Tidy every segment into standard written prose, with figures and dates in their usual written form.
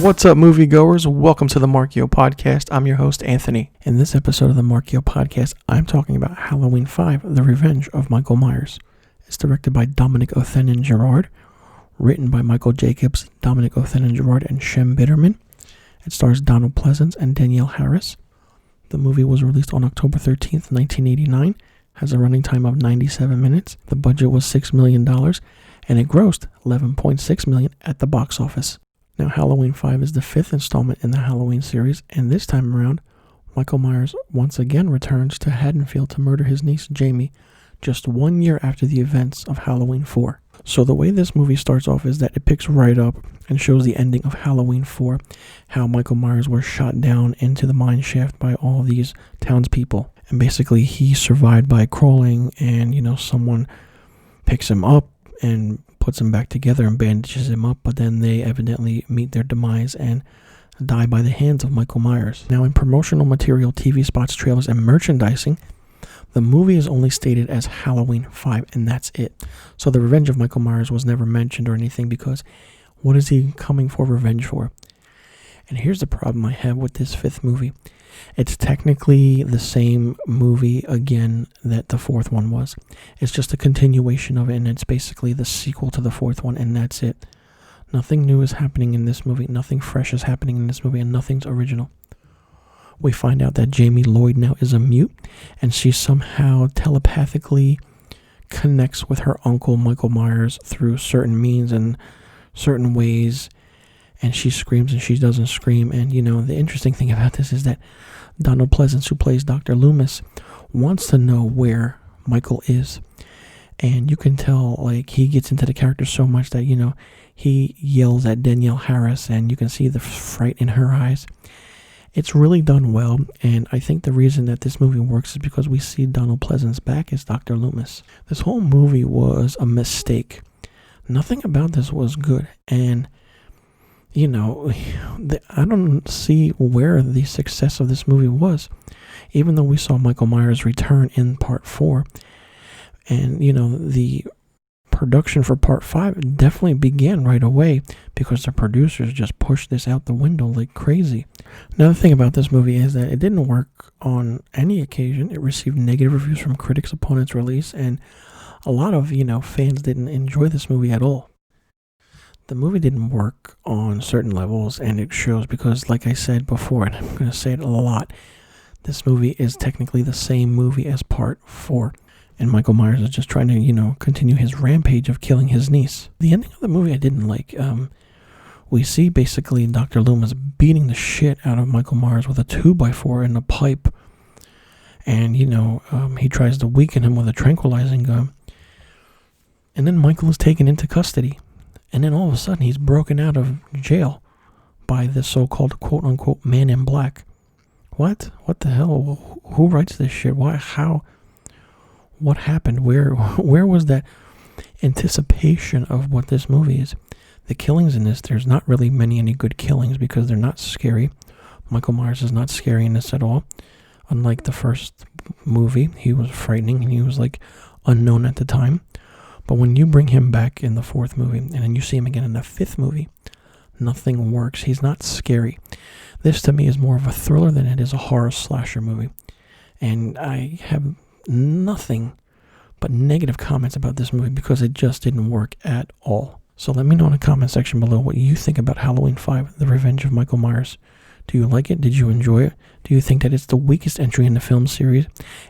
What's up, moviegoers? Welcome to the Marchio Podcast. I'm your host, Anthony. In this episode of the Marchio Podcast, I'm talking about Halloween 5, The Revenge of Michael Myers. It's directed by Dominic Othenin-Girard, written by Michael Jacobs, Dominic Othenin-Girard, and Shem Bitterman. It stars Donald Pleasence and Danielle Harris. The movie was released on October 13th, 1989, has a running time of 97 minutes. The budget was $6 million, and it grossed $11.6 million at the box office. Now, Halloween 5 is the fifth installment in the Halloween series, and this time around, Michael Myers once again returns to Haddonfield to murder his niece Jamie, just 1 year after the events of Halloween 4. So the way this movie starts off is that it picks right up and shows the ending of Halloween 4, how Michael Myers was shot down into the mine shaft by all these townspeople. And basically he survived by crawling, and, someone picks him up and puts him back together and bandages him up, but then they evidently meet their demise and die by the hands of Michael Myers. Now, in promotional material, TV spots, trailers, and merchandising, the movie is only stated as Halloween 5, and that's it. So the Revenge of Michael Myers was never mentioned or anything, because what is he coming for revenge for? And here's the problem I have with this fifth movie. It's technically the same movie again that the fourth one was. It's just a continuation of it, and it's basically the sequel to the fourth one, and that's it. Nothing new is happening in this movie. Nothing fresh is happening in this movie, and nothing's original. We find out that Jamie Lloyd now is a mute, and she somehow telepathically connects with her uncle Michael Myers through certain means and certain ways, and she screams and she doesn't scream. And the interesting thing about this is that Donald Pleasence, who plays Dr. Loomis, wants to know where Michael is, and you can tell he gets into the character so much that he yells at Danielle Harris, and you can see the fright in her eyes. It's really done well, and I think the reason that this movie works is because we see Donald Pleasence back as Dr. Loomis. This whole movie was a mistake. Nothing about this was good, and I don't see where the success of this movie was, even though we saw Michael Myers return in part 4, and the production for part 5 definitely began right away because the producers just pushed this out the window like crazy. Another thing about this movie is that it didn't work on any occasion. It received negative reviews from critics upon its release, and a lot of fans didn't enjoy this movie at all. The movie didn't work on certain levels, and it shows because, like I said before, and I'm going to say it a lot, this movie is technically the same movie as part 4. And Michael Myers is just trying to, continue his rampage of killing his niece. The ending of the movie I didn't like. We see basically Dr. Loomis beating the shit out of Michael Myers with a 2x4 and a pipe. And, he tries to weaken him with a tranquilizing gun. And then Michael is taken into custody. And then all of a sudden he's broken out of jail by this so-called quote-unquote man in black. What? What the hell? Who writes this shit? Why? How? What happened? Where was that anticipation of what this movie is? The killings in this, there's not really any good killings because they're not scary. Michael Myers is not scary in this at all. Unlike the first movie, he was frightening and he was unknown at the time. But when you bring him back in the fourth movie and then you see him again in the fifth movie, nothing works. He's not scary. This to me is more of a thriller than it is a horror slasher movie. And I have nothing but negative comments about this movie because it just didn't work at all. So let me know in the comment section below what you think about Halloween 5, The Revenge of Michael Myers. Do you like it? Did you enjoy it? Do you think that it's the weakest entry in the film series?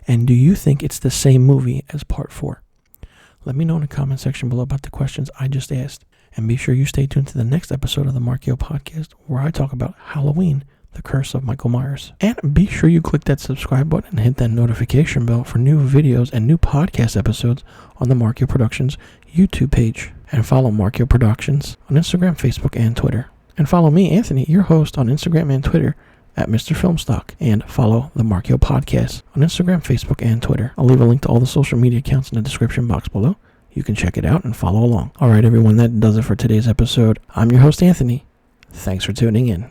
And do you think it's the same movie as part 4? Let me know in the comment section below about the questions I just asked. And be sure you stay tuned to the next episode of the Marchio Podcast, where I talk about Halloween, The Curse of Michael Myers. And be sure you click that subscribe button and hit that notification bell for new videos and new podcast episodes on the Marchio Productions YouTube page. And follow Marchio Productions on Instagram, Facebook, and Twitter. And follow me, Anthony, your host, on Instagram and Twitter at misterfilmstock. And follow the Marchio Podcast on Instagram, Facebook, and Twitter. I'll leave a link to all the social media accounts in the description box below. You can check it out and follow along. All right, everyone, that does it for today's episode. I'm your host, Anthony. Thanks for tuning in.